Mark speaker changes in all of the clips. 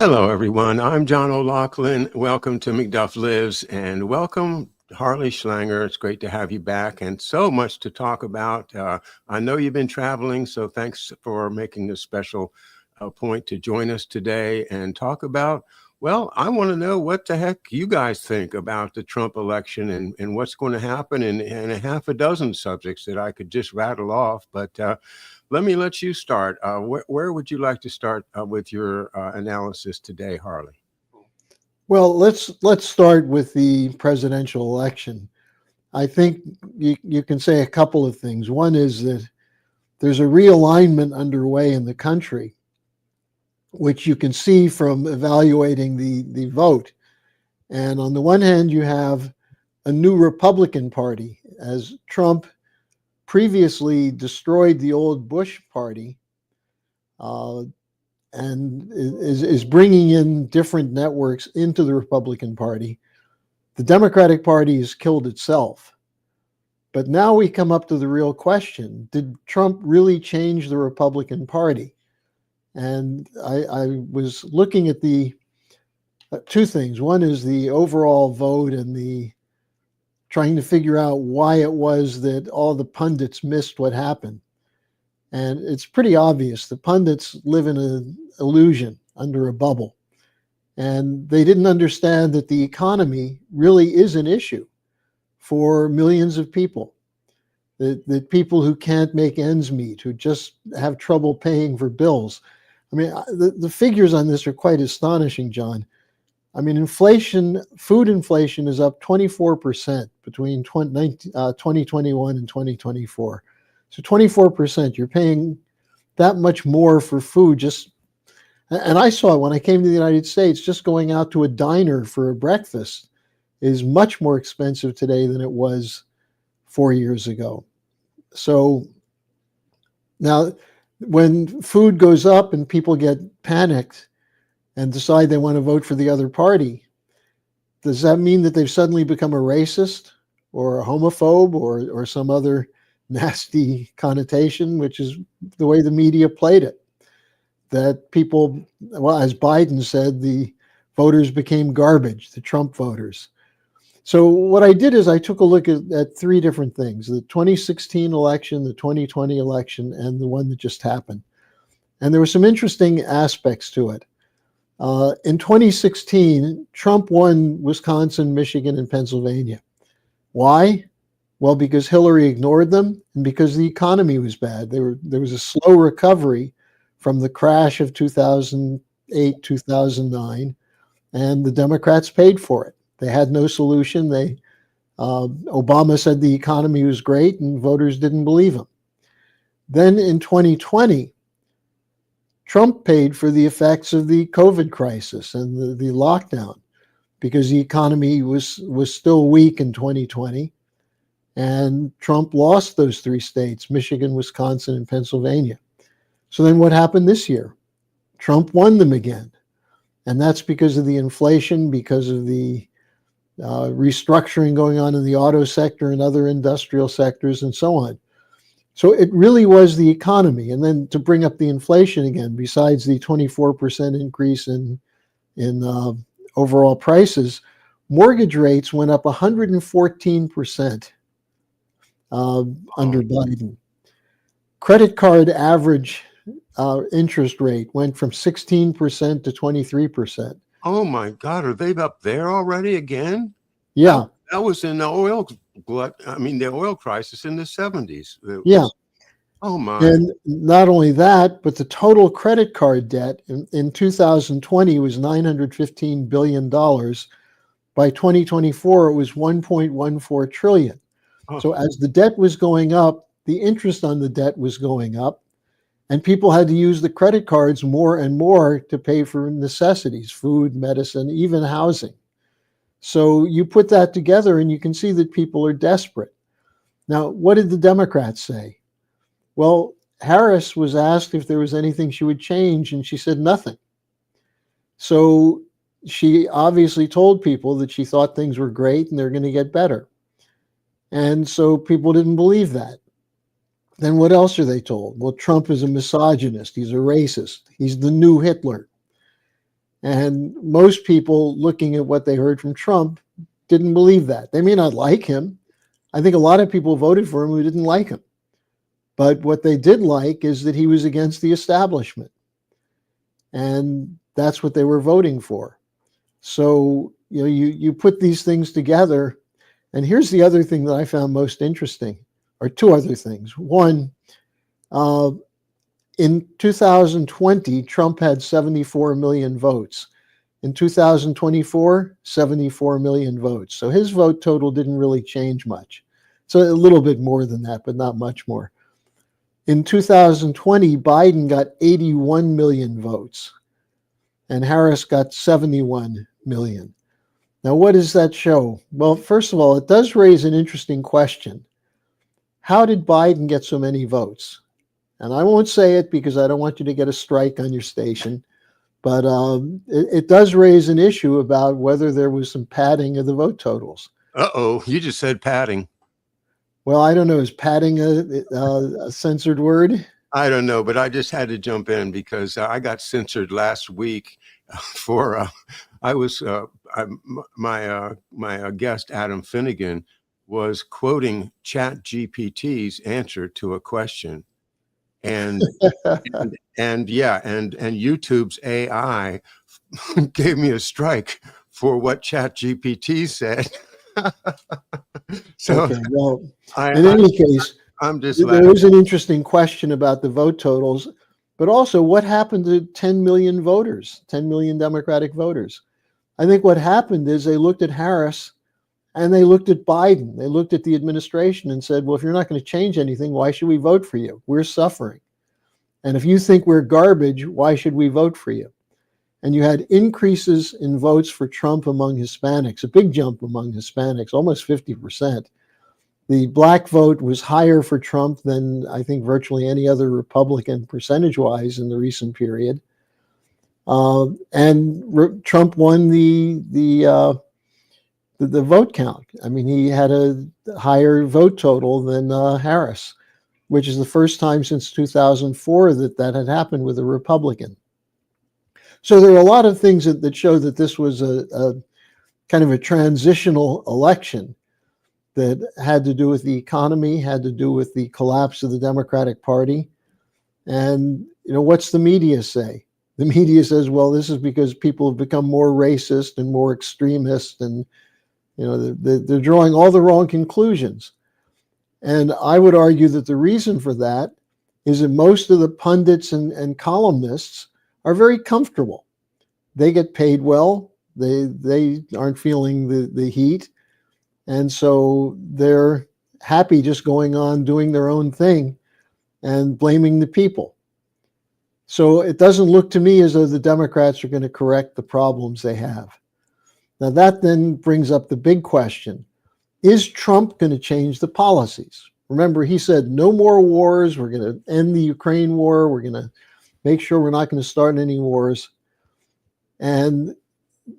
Speaker 1: Hello, everyone. I'm John O'Loughlin. Welcome to McDuff Lives and welcome Harley Schlanger. It's great to have you back and so much to talk about. I know you've been traveling, so thanks for making a special point to join us today and talk about. Well, I want to know what the heck you guys think about the Trump election and what's going to happen and a half a dozen subjects that I could just rattle off. But let you start. Where would you like to start with your analysis today, Harley?
Speaker 2: Well, let's start with the presidential election. I think you can say a couple of things. One is that there's a realignment underway in the country, which you can see from evaluating the vote. And on the one hand, you have a new Republican Party, as Trump previously destroyed the old Bush Party, and is bringing in different networks into the Republican Party. The Democratic Party has killed itself. But now we come up to the real question. Did Trump really change the Republican Party? And I was looking at the two things. One is the overall vote and the trying to figure out why it was that all the pundits missed what happened. And it's pretty obvious. The pundits live in an illusion under a bubble. And they didn't understand that the economy really is an issue for millions of people. That people who can't make ends meet, who just have trouble paying for bills. I mean, the figures on this are quite astonishing, John. I mean, food inflation is up 24% between 2021 and 2024. So 24%, you're paying that much more for food. And I saw it when I came to the United States, just going out to a diner for a breakfast is much more expensive today than it was 4 years ago. So now when food goes up and people get panicked and decide they want to vote for the other party, does that mean that they've suddenly become a racist or a homophobe or some other nasty connotation, which is the way the media played it? That people, well, as Biden said, the voters became garbage, the Trump voters. So what I did is I took a look at three different things: the 2016 election, the 2020 election, and the one that just happened. And there were some interesting aspects to it. In 2016, Trump won Wisconsin, Michigan, and Pennsylvania. Why? Well, because Hillary ignored them and because the economy was bad. There was a slow recovery from the crash of 2008, 2009, and the Democrats paid for it. They had no solution. Obama said the economy was great, and voters didn't believe him. Then in 2020, Trump paid for the effects of the COVID crisis and the lockdown because the economy was still weak in 2020. And Trump lost those three states, Michigan, Wisconsin, and Pennsylvania. So then what happened this year? Trump won them again. And that's because of the inflation, because of the restructuring going on in the auto sector and other industrial sectors and so on. So it really was the economy. And then to bring up the inflation again, besides the 24% increase in overall prices, mortgage rates went up 114% under Biden. Credit card average interest rate went from 16% to 23%.
Speaker 1: Oh my God, are they up there already again?
Speaker 2: Yeah.
Speaker 1: That was in the the oil crisis in the 70s.
Speaker 2: Yeah.
Speaker 1: Oh my.
Speaker 2: And not only that, but the total credit card debt in 2020 was $915 billion. By 2024, it was $1.14 trillion.
Speaker 1: Oh.
Speaker 2: So as the debt was going up, the interest on the debt was going up, and people had to use the credit cards more and more to pay for necessities, food, medicine, even housing. So you put that together and you can see that people are desperate. Now, what did the Democrats say? Well, Harris was asked if there was anything she would change, and she said nothing. So she obviously told people that she thought things were great and they're going to get better. And so people didn't believe that. Then what else are they told? Well, Trump is a misogynist. He's a racist. He's the new Hitler. And most people looking at what they heard from Trump didn't believe that. They may not like him. I think a lot of people voted for him who didn't like him. But what they did like is that he was against the establishment. And that's what they were voting for. So, you put these things together. And here's the other thing that I found most interesting, or two other things. One, in 2020, Trump had 74 million votes. In 2024, 74 million votes. So his vote total didn't really change much. So a little bit more than that, but not much more. In 2020, Biden got 81 million votes, and Harris got 71 million. Now, what does that show? Well, first of all, it does raise an interesting question. How did Biden get so many votes? And I won't say it because I don't want you to get a strike on your station, but it does raise an issue about whether there was some padding of the vote totals.
Speaker 1: Uh-oh, you just said padding.
Speaker 2: Well, I don't know. Is padding a censored word?
Speaker 1: I don't know, but I just had to jump in because I got censored last week for my guest Adam Finnegan was quoting Chat GPT's answer to a question, and YouTube's AI gave me a strike for what Chat GPT said. So
Speaker 2: okay, well,
Speaker 1: I,
Speaker 2: in any case,
Speaker 1: I'm just
Speaker 2: there
Speaker 1: laughing.
Speaker 2: is an interesting question about the vote totals, but also what happened to 10 million voters, 10 million Democratic voters? I think what happened is they looked at Harris and they looked at Biden. They looked at the administration and said, well, if you're not going to change anything, why should we vote for you? We're suffering. And if you think we're garbage, why should we vote for you? And you had increases in votes for Trump among Hispanics, a big jump among Hispanics, almost 50%. The black vote was higher for Trump than I think virtually any other Republican percentage-wise in the recent period. Trump won the vote count. I mean, he had a higher vote total than Harris, which is the first time since 2004 that had happened with a Republican. So there are a lot of things that show that this was a kind of a transitional election that had to do with the economy, had to do with the collapse of the Democratic Party. And, what's the media say? The media says, well, this is because people have become more racist and more extremist, and, they're drawing all the wrong conclusions. And I would argue that the reason for that is that most of the pundits and columnists are very comfortable. They get paid well. They aren't feeling the heat. And so they're happy just going on doing their own thing and blaming the people. So it doesn't look to me as though the Democrats are going to correct the problems they have. Now that then brings up the big question. Is Trump going to change the policies? Remember, he said no more wars. We're going to end the Ukraine war. We're going to make sure we're not going to start any wars. And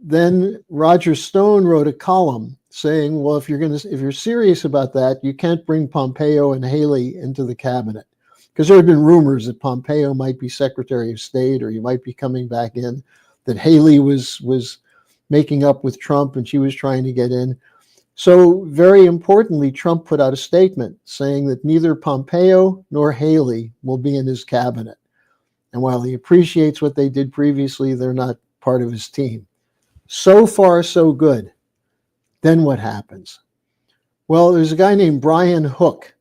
Speaker 2: then Roger Stone wrote a column saying, well, if you're serious about that, you can't bring Pompeo and Haley into the cabinet. Because there had been rumors that Pompeo might be Secretary of State or he might be coming back in, that Haley was making up with Trump and she was trying to get in. So very importantly, Trump put out a statement saying that neither Pompeo nor Haley will be in his cabinet. And while he appreciates what they did previously, they're not part of his team. So far, so good. Then what happens? Well, there's a guy named Brian Hook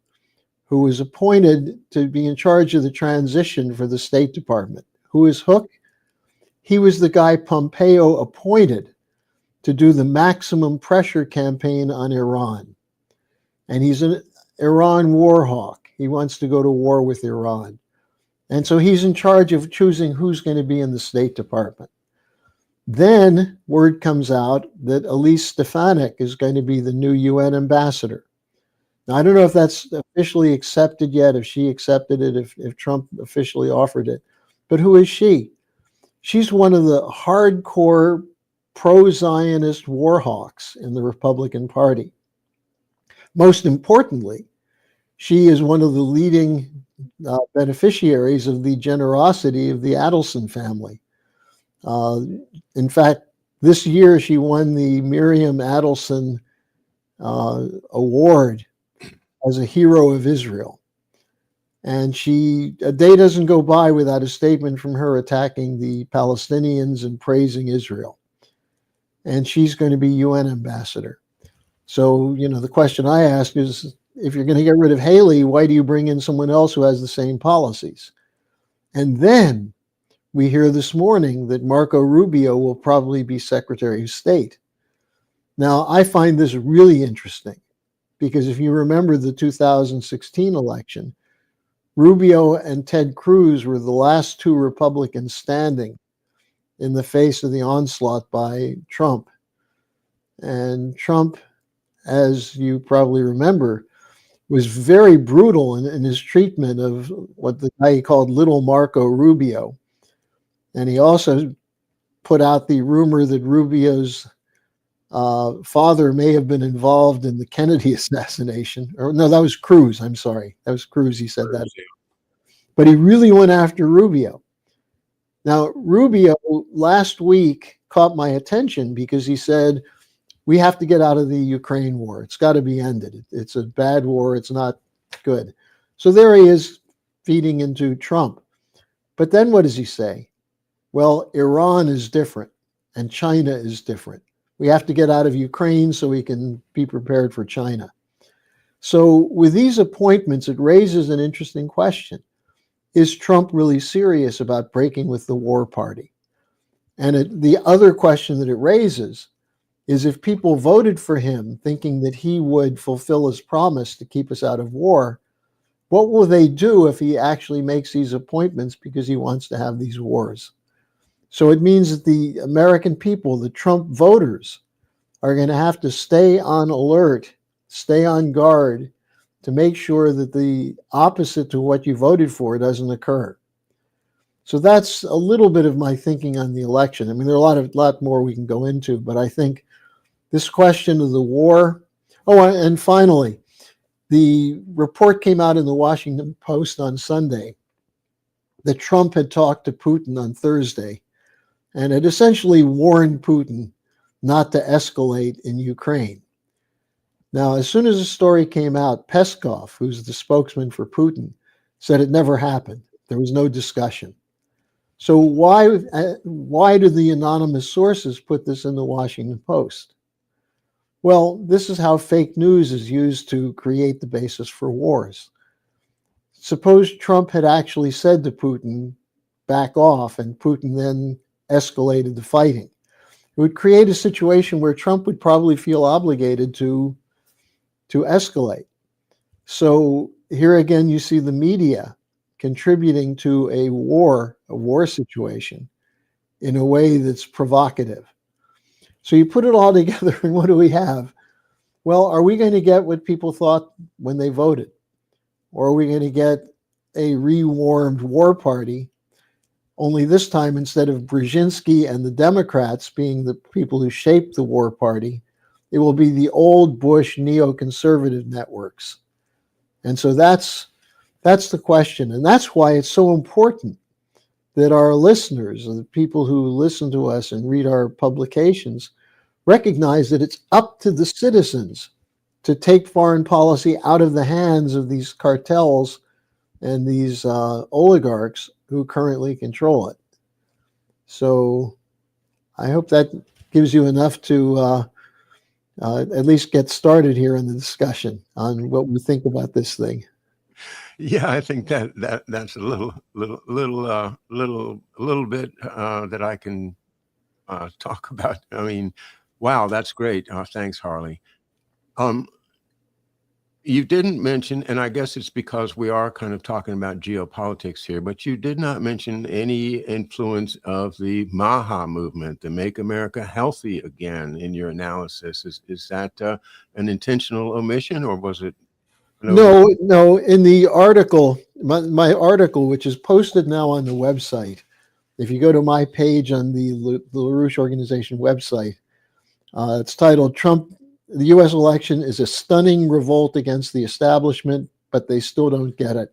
Speaker 2: who was appointed to be in charge of the transition for the State Department. Who is Hook? He was the guy Pompeo appointed to do the maximum pressure campaign on Iran. And he's an Iran war hawk. He wants to go to war with Iran. And so he's in charge of choosing who's going to be in the State Department. Then word comes out that Elise Stefanik is going to be the new UN ambassador. Now, I don't know if that's officially accepted yet, if she accepted it, if Trump officially offered it. But who is she? She's one of the hardcore pro-Zionist war hawks in the Republican Party. Most importantly, she is one of the leading beneficiaries of the generosity of the Adelson family. Uh, in fact, this year she won the Miriam Adelson Award as a hero of Israel. And a day doesn't go by without a statement from her attacking the Palestinians and praising Israel. And she's going to be UN ambassador. So, the question I ask is, if you're going to get rid of Haley, why do you bring in someone else who has the same policies? And then we hear this morning that Marco Rubio will probably be Secretary of State. Now, I find this really interesting because if you remember the 2016 election, Rubio and Ted Cruz were the last two Republicans standing in the face of the onslaught by Trump. And Trump, as you probably remember, was very brutal in his treatment of what the guy he called Little Marco Rubio. And he also put out the rumor that Rubio's father may have been involved in the Kennedy assassination. Or no, that was Cruz. I'm sorry. That was Cruz. He said that. But he really went after Rubio. Now, Rubio last week caught my attention because he said, we have to get out of the Ukraine war. It's got to be ended. It's a bad war. It's not good. So there he is feeding into Trump. But then what does he say? Well, Iran is different and China is different. We have to get out of Ukraine so we can be prepared for China. So with these appointments, it raises an interesting question. Is Trump really serious about breaking with the war party? And the other question that it raises is, if people voted for him thinking that he would fulfill his promise to keep us out of war, what will they do if he actually makes these appointments because he wants to have these wars? So it means that the American people, the Trump voters, are going to have to stay on alert, stay on guard to make sure that the opposite to what you voted for doesn't occur. So that's a little bit of my thinking on the election. I mean, there are a lot more we can go into, but I think this question of the war. Oh, and finally, the report came out in the Washington Post on Sunday that Trump had talked to Putin on Thursday and had essentially warned Putin not to escalate in Ukraine. Now, as soon as the story came out, Peskov, who's the spokesman for Putin, said it never happened. There was no discussion. So why do the anonymous sources put this in the Washington Post? Well, this is how fake news is used to create the basis for wars. Suppose Trump had actually said to Putin, back off, and Putin then escalated the fighting. It would create a situation where Trump would probably feel obligated to escalate. So here again, you see the media contributing to a war situation in a way that's provocative. So you put it all together, and what do we have? Well, are we going to get what people thought when they voted? Or are we going to get a rewarmed war party, only this time, instead of Brzezinski and the Democrats being the people who shaped the war party, it will be the old Bush neoconservative networks. And so that's the question. And that's why it's so important that our listeners, the people who listen to us and read our publications, recognize that it's up to the citizens to take foreign policy out of the hands of these cartels and these oligarchs who currently control it. So I hope that gives you enough to at least get started here in the discussion on what we think about this thing.
Speaker 1: Yeah, I think that's a little bit that I can talk about. I mean, wow, that's great. Thanks, Harley. You didn't mention, and I guess it's because we are kind of talking about geopolitics here, but you did not mention any influence of the MAHA movement, the Make America Healthy Again, in your analysis. Is that an intentional omission, or was it?
Speaker 2: No. In the article, my article, which is posted now on the website, if you go to my page on the LaRouche Organization website, it's titled The U.S. election is a stunning revolt against the establishment, but they still don't get it.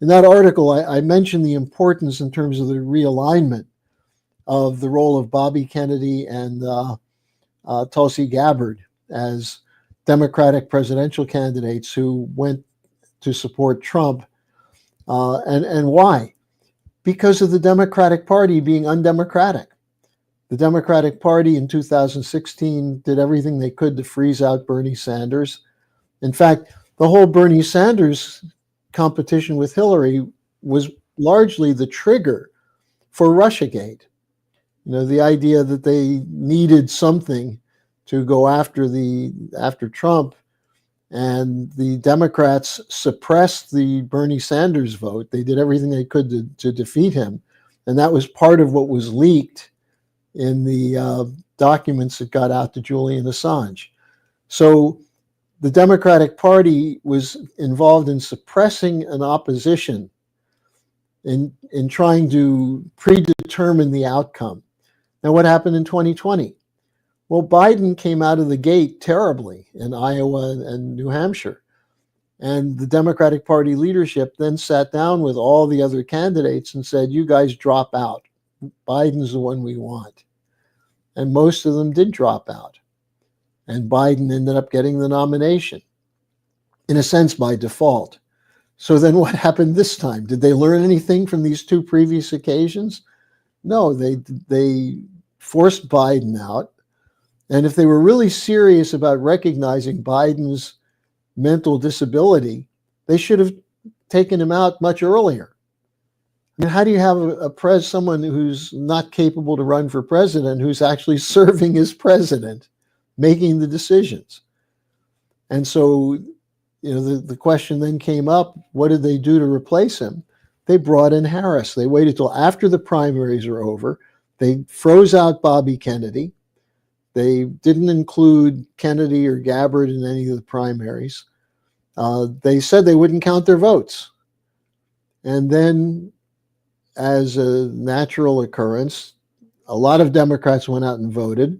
Speaker 2: In that article, I mentioned the importance in terms of the realignment of the role of Bobby Kennedy and Tulsi Gabbard as Democratic presidential candidates who went to support Trump. And why? Because of the Democratic Party being undemocratic. The Democratic Party in 2016 did everything they could to freeze out Bernie Sanders. In fact, the whole Bernie Sanders competition with Hillary was largely the trigger for Russiagate. The idea that they needed something to go after Trump, and the Democrats suppressed the Bernie Sanders vote. They did everything they could to defeat him, and that was part of what was leaked in the documents that got out to Julian Assange. So the Democratic Party was involved in suppressing an opposition, in trying to predetermine the outcome. Now, what happened in 2020? Well, Biden came out of the gate terribly in Iowa and New Hampshire. And the Democratic Party leadership then sat down with all the other candidates and said, you guys drop out. Biden's the one we want. And most of them did drop out. And Biden ended up getting the nomination, in a sense, by default. So then what happened this time? Did they learn anything from these two previous occasions? No, they forced Biden out. And if they were really serious about recognizing Biden's mental disability, they should have taken him out much earlier. I mean, how do you have someone who's not capable to run for president, who's actually serving as president, making the decisions? And so, the question then came up, what did they do to replace him? They brought in Harris. They waited till after the primaries were over. They froze out Bobby Kennedy. They didn't include Kennedy or Gabbard in any of the primaries. They said they wouldn't count their votes. And then, as a natural occurrence, a lot of Democrats went out and voted.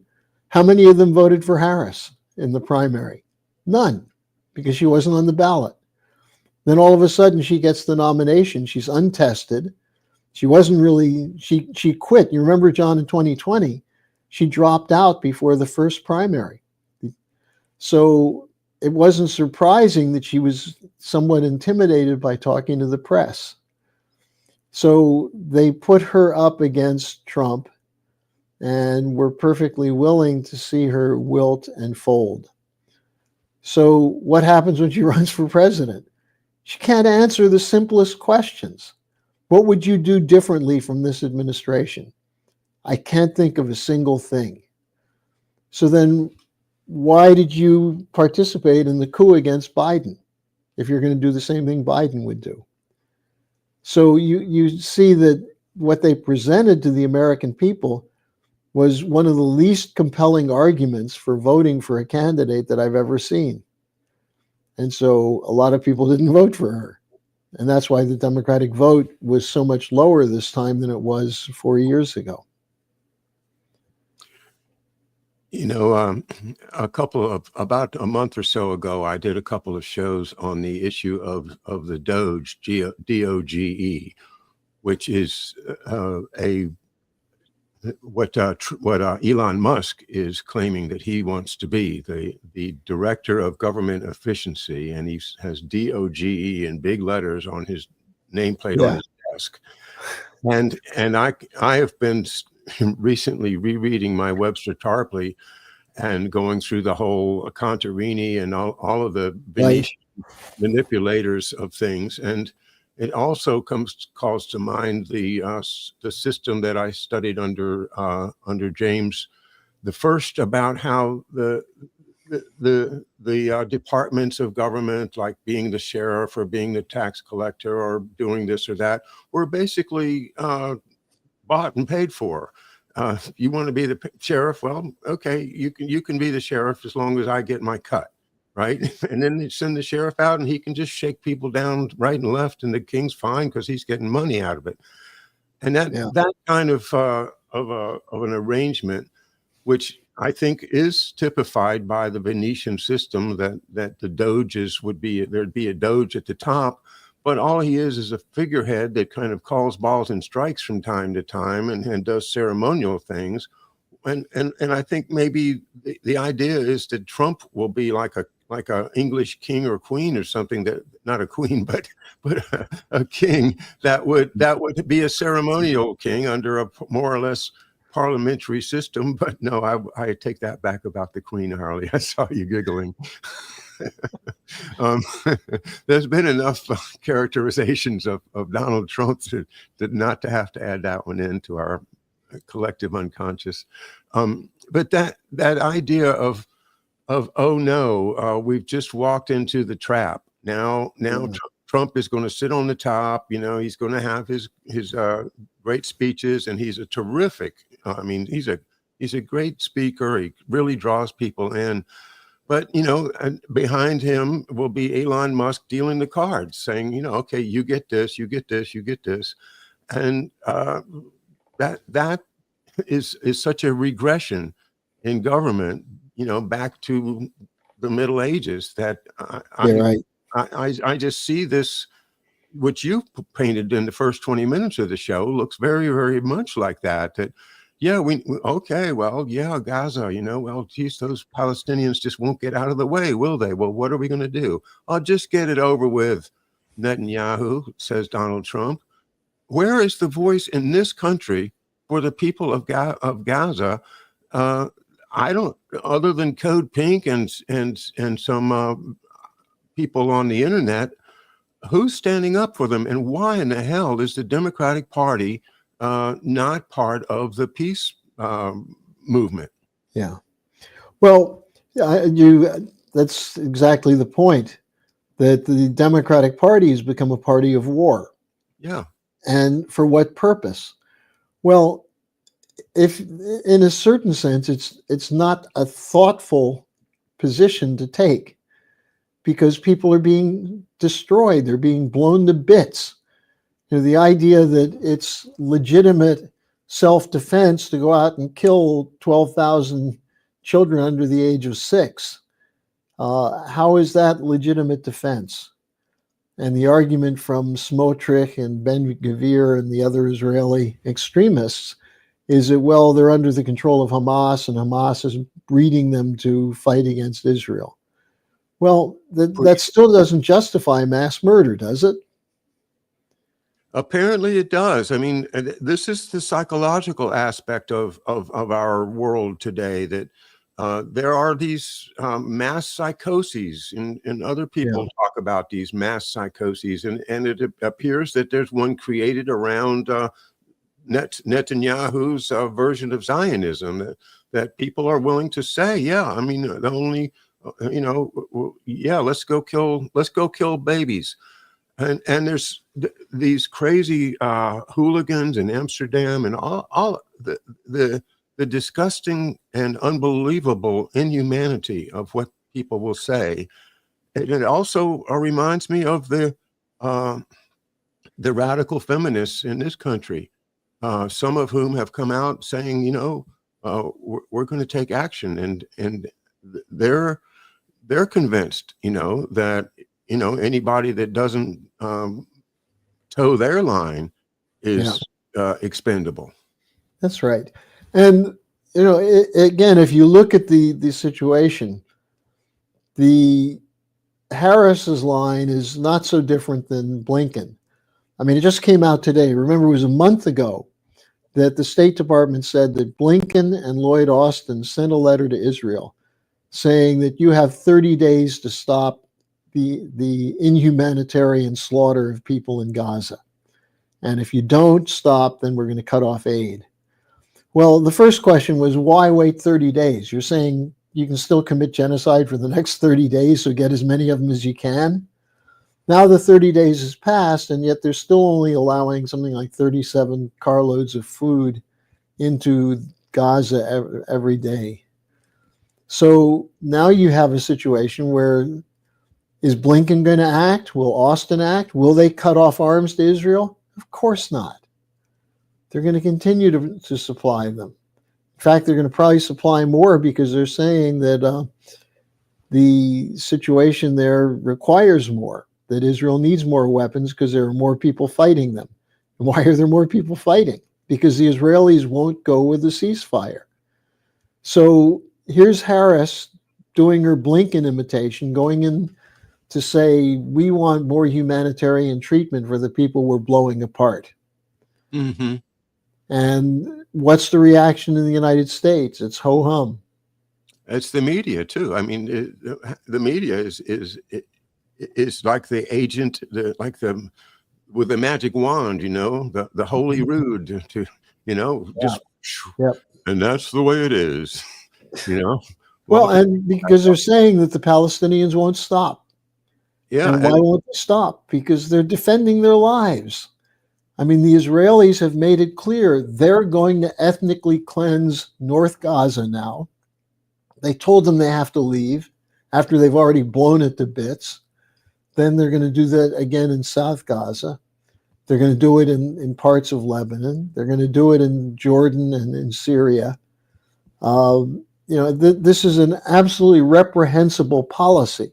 Speaker 2: How many of them voted for Harris in the primary? None, because she wasn't on the ballot. Then all of a sudden she gets the nomination. She's untested. She wasn't really, she quit. You remember, John, in 2020, she dropped out before the first primary. So it wasn't surprising that she was somewhat intimidated by talking to the press. So they put her up against Trump and were perfectly willing to see her wilt and fold. So what happens when she runs for president? She can't answer the simplest questions. What would you do differently from this administration? I can't think of a single thing. So then why did you participate in the coup against Biden if you're going to do the same thing Biden would do? So you see that what they presented to the American people was one of the least compelling arguments for voting for a candidate that I've ever seen. And so a lot of people didn't vote for her. And that's why the Democratic vote was so much lower this time than it was 4 years ago.
Speaker 1: About a month or so ago, I did a couple of shows on the issue of the Doge, DOGE, which is what Elon Musk is claiming that he wants to be, the director of government efficiency, and he has DOGE in big letters on his nameplate on his desk. And I have been recently rereading my Webster Tarpley and going through the whole Contarini and all of the Venetian manipulators of things. And it also calls to mind the system that I studied under James I, about how the departments of government, like being the sheriff or being the tax collector or doing this or that, were basically bought and paid for. You want to be the sheriff? Well, okay, you can be the sheriff as long as I get my cut, right? And then they send the sheriff out, and he can just shake people down right and left, and the king's fine because he's getting money out of it. And that kind of an arrangement, which I think is typified by the Venetian system, that the doges would be, there'd be a doge at the top, but all he is a figurehead that kind of calls balls and strikes from time to time and does ceremonial things. And I think maybe the idea is that Trump will be like a English king or queen or something, that not a queen, but a king that would be a ceremonial king under a more or less parliamentary system. But no, I take that back about the queen, Harley. I saw you giggling. um, there's been enough characterizations of Donald Trump to not to have to add that one into our collective unconscious. But that idea of oh no, we've just walked into the trap. Now Trump is going to sit on the top. He's going to have his great speeches, and he's a terrific. I mean, he's a great speaker. He really draws people in. But behind him will be Elon Musk dealing the cards, saying, okay, you get this, you get this, you get this, and that is such a regression in government, back to the Middle Ages, that I just see this, which you painted in the first 20 minutes of the show, looks very, very much like that. Yeah, okay, well, yeah, Gaza, well, geez, those Palestinians just won't get out of the way, will they? Well, what are we going to do? I'll just get it over with, Netanyahu, says Donald Trump. Where is the voice in this country for the people of Gaza? I don't, other than Code Pink and some people on the internet, who's standing up for them, and why in the hell is the Democratic Party not part of the peace movement?
Speaker 2: Yeah. Well, that's exactly the point, that the Democratic Party has become a party of war.
Speaker 1: Yeah.
Speaker 2: And for what purpose? Well, if in a certain sense, it's not a thoughtful position to take, because people are being destroyed. They're being blown to bits. The idea that it's legitimate self-defense to go out and kill 12,000 children under the age of 6. How is that legitimate defense? And the argument from Smotrich and Ben-Gvir and the other Israeli extremists is that, well, they're under the control of Hamas, and Hamas is breeding them to fight against Israel. Well, that still doesn't justify mass murder, does it?
Speaker 1: Apparently it does. I mean, this is the psychological aspect of our world today, that there are these mass psychoses, and other people talk about these mass psychoses, and it appears that there's one created around Netanyahu's version of Zionism, that people are willing to say, yeah, I mean, the only, yeah, let's go kill babies. And there's these crazy hooligans in Amsterdam, and all the disgusting and unbelievable inhumanity of what people will say. It also reminds me of the radical feminists in this country, some of whom have come out saying, we're going to take action, and they're convinced, that anybody that doesn't toe their line is expendable.
Speaker 2: That's right. And again, if you look at the situation, the Harris's line is not so different than Blinken. I mean, it just came out today. Remember, it was a month ago that the State Department said that Blinken and Lloyd Austin sent a letter to Israel saying that you have 30 days to stop the inhumanitarian slaughter of people in Gaza. And if you don't stop, then we're going to cut off aid. Well, the first question was, why wait 30 days? You're saying you can still commit genocide for the next 30 days, so get as many of them as you can? Now the 30 days has passed, and yet they're still only allowing something like 37 carloads of food into Gaza every day. So now you have a situation where, is Blinken going to act? Will Austin act? Will they cut off arms to Israel? Of course not. They're going to continue to supply them. In fact, they're going to probably supply more, because they're saying that the situation there requires more. that Israel needs more weapons because there are more people fighting them. And why are there more people fighting? Because the Israelis won't go with the ceasefire. So here's Harris doing her Blinken imitation, going in to say, we want more humanitarian treatment for the people we're blowing apart.
Speaker 1: Mm-hmm.
Speaker 2: And what's the reaction in the United States? It's ho hum.
Speaker 1: It's the media too. I mean, the media is like the agent, like the with the magic wand, the holy rood to,
Speaker 2: Yeah.
Speaker 1: just,
Speaker 2: Yep.
Speaker 1: and that's the way it is, you know.
Speaker 2: Well,
Speaker 1: Welcome.
Speaker 2: and because they're saying that the Palestinians won't stop.
Speaker 1: Yeah,
Speaker 2: And why
Speaker 1: and
Speaker 2: won't they stop? Because they're defending their lives. I mean, the Israelis have made it clear they're going to ethnically cleanse North Gaza now. They told them they have to leave after they've already blown it to bits. Then they're going to do that again in South Gaza. They're going to do it in parts of Lebanon. They're going to do it in Jordan and in Syria. This is an absolutely reprehensible policy.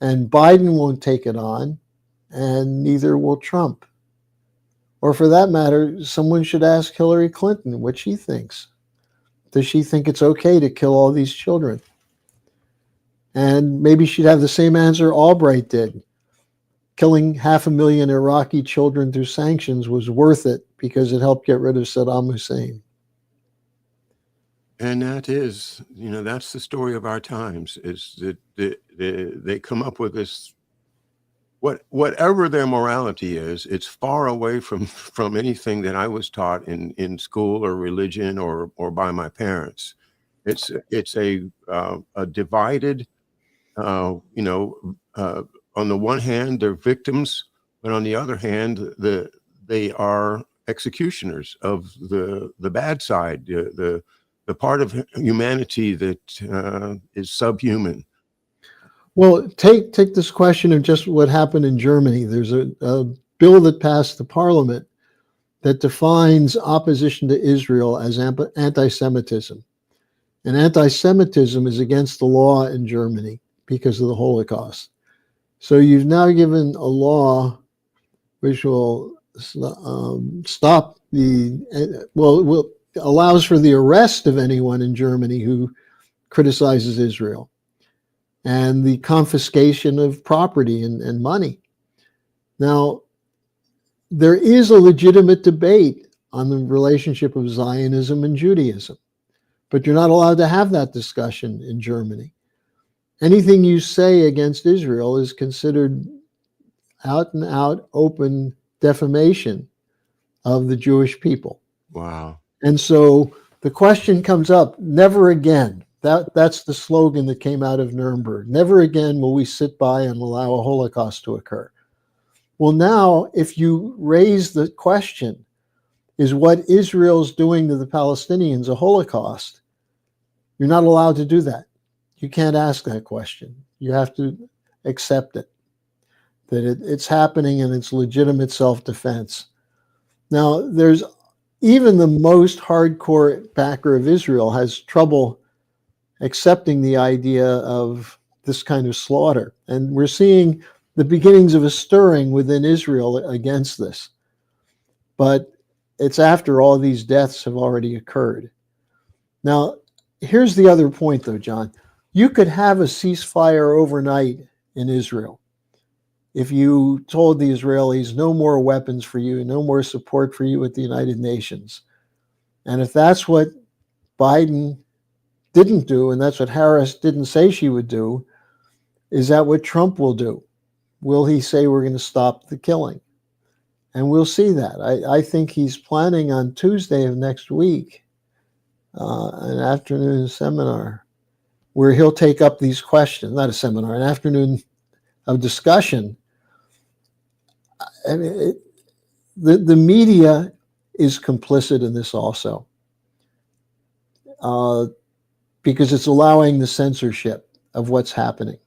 Speaker 2: And Biden won't take it on, and neither will Trump. Or for that matter, someone should ask Hillary Clinton what she thinks. Does she think it's okay to kill all these children? And maybe she'd have the same answer Albright did. Killing 500,000 Iraqi children through sanctions was worth it because it helped get rid of Saddam Hussein.
Speaker 1: and that is, that's the story of our times. Is that they come up with this. Whatever their morality is, it's far away from anything that I was taught in school or religion or by my parents. It's a divided, on the one hand they're victims, but on the other hand they are executioners of the bad side, the part of humanity that is subhuman.
Speaker 2: Well, take this question of just what happened in Germany. There's a bill that passed the parliament that defines opposition to Israel as anti-Semitism. And anti-Semitism is against the law in Germany because of the Holocaust. So you've now given a law which will stop allows for the arrest of anyone in Germany who criticizes Israel, and the confiscation of property and money. Now, there is a legitimate debate on the relationship of Zionism and Judaism, but you're not allowed to have that discussion in Germany. Anything you say against Israel is considered out and out open defamation of the Jewish people.
Speaker 1: Wow.
Speaker 2: And so the question comes up, never again. That's the slogan that came out of Nuremberg. Never again will we sit by and allow a Holocaust to occur. Well, now, if you raise the question, is what Israel's doing to the Palestinians a Holocaust? You're not allowed to do that. You can't ask that question. You have to accept it, that it's happening and it's legitimate self-defense. Now, there's even the most hardcore backer of Israel has trouble accepting the idea of this kind of slaughter. And we're seeing the beginnings of a stirring within Israel against this. But it's after all these deaths have already occurred. Now, here's the other point, though, John. You could have a ceasefire overnight in Israel if you told the Israelis no more weapons for you, no more support for you at the United Nations. And if that's what Biden didn't do, and that's what Harris didn't say she would do, is that what Trump will do? Will he say we're going to stop the killing? And we'll see that. I think he's planning on Tuesday of next week, an afternoon seminar where he'll take up these questions, not a seminar, an afternoon of discussion. I mean, the media is complicit in this also, because it's allowing the censorship of what's happening.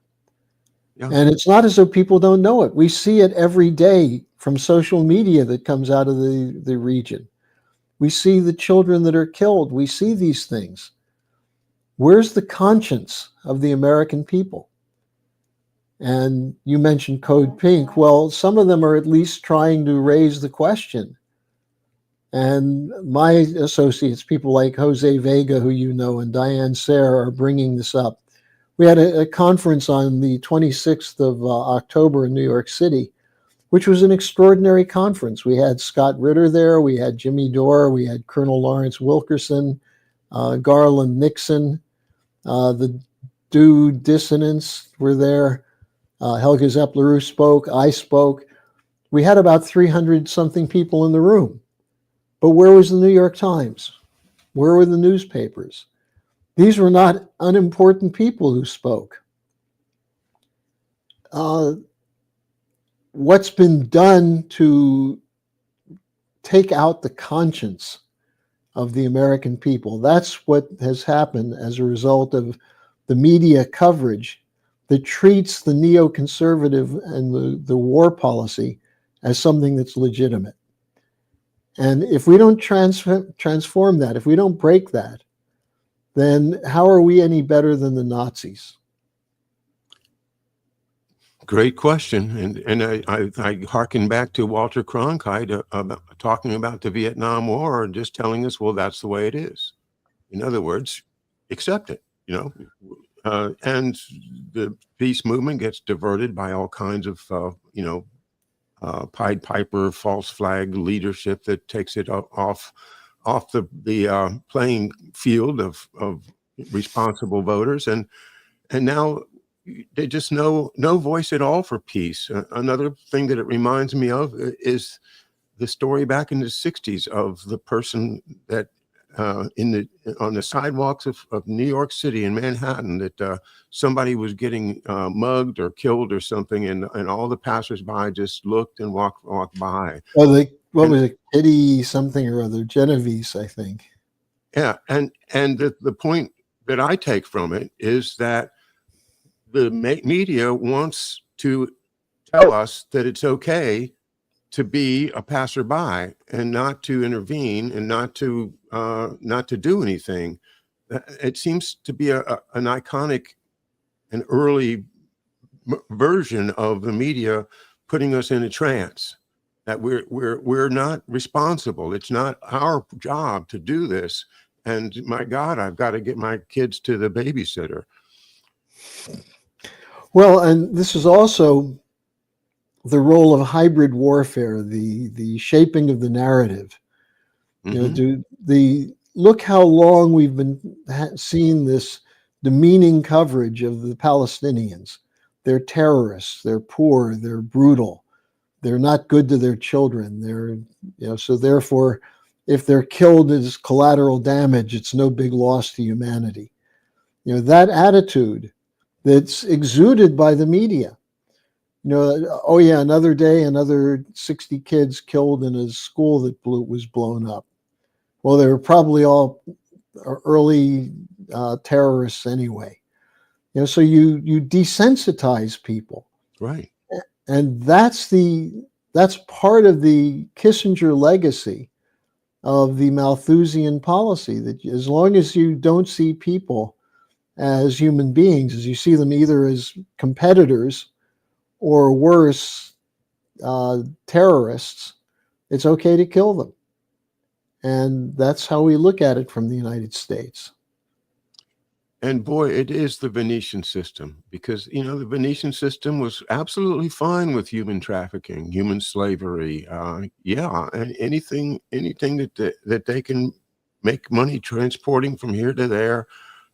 Speaker 1: Yeah.
Speaker 2: And it's not as though people don't know it. We see it every day from social media that comes out of the region. We see the children that are killed. We see these things. Where's the conscience of the American people? And you mentioned Code Pink. Well, some of them are at least trying to raise the question. And my associates, people like Jose Vega, who you know, and Diane Sayre, are bringing this up. We had a conference on the 26th of October in New York City, which was an extraordinary conference. We had Scott Ritter there, we had Jimmy Dore, we had Colonel Lawrence Wilkerson, Garland Nixon, the Do Dissonants were there. Helga Zeppler spoke, I spoke. We had about 300 something people in the room. But where was the New York Times? Where were the newspapers? These were not unimportant people who spoke. Uh, what's been done to take out the conscience of the American people? That's what has happened as a result of the media coverage that treats the neoconservative and the war policy as something that's legitimate. And if we don't transform that, if we don't break that, then how are we any better than the Nazis?
Speaker 1: Great question, and I harken back to Walter Cronkite about talking about the Vietnam War and just telling us, well, that's the way it is. In other words, accept it. You know, and the peace movement gets diverted by all kinds of Pied Piper, false flag leadership that takes it off the playing field of responsible voters, and now they just no voice at all for peace. Another thing that it reminds me of is the story back in the 60s of the person that on the sidewalks of New York City in Manhattan that somebody was getting mugged or killed or something, and all the passersby just looked and walked by.
Speaker 2: Oh, what
Speaker 1: And
Speaker 2: was it? Kitty something or other, Genovese, I think.
Speaker 1: yeah, and the point that I take from it is that the media wants to tell us that it's okay to be a passerby and not to intervene and not to do anything. It seems to be an iconic, an early version of the media putting us in a trance that we're not responsible. It's not our job to do this. And my God, I've got to get my kids to the babysitter.
Speaker 2: Well, and this is also the role of hybrid warfare, the shaping of the narrative. You know,
Speaker 1: Hmm.
Speaker 2: look how long we've been seeing this demeaning coverage of the Palestinians. They're terrorists. They're poor. They're brutal. They're not good to their children. So therefore, if they're killed as collateral damage, it's no big loss to humanity. You know, that attitude that's exuded by the media. You know, oh yeah, another day, another 60 kids killed in a school that was blown up. Well, they were probably all early terrorists anyway. You know, so you desensitize people,
Speaker 1: Right.
Speaker 2: and that's part of the Kissinger legacy of the Malthusian policy. That as long as you don't see people as human beings, as you see them either as competitors or worse, terrorists, it's okay to kill them. And that's how we look at it from the United States.
Speaker 1: And boy, it is the Venetian system, because the Venetian system was absolutely fine with human trafficking, human slavery. Yeah, and anything that they can make money transporting from here to there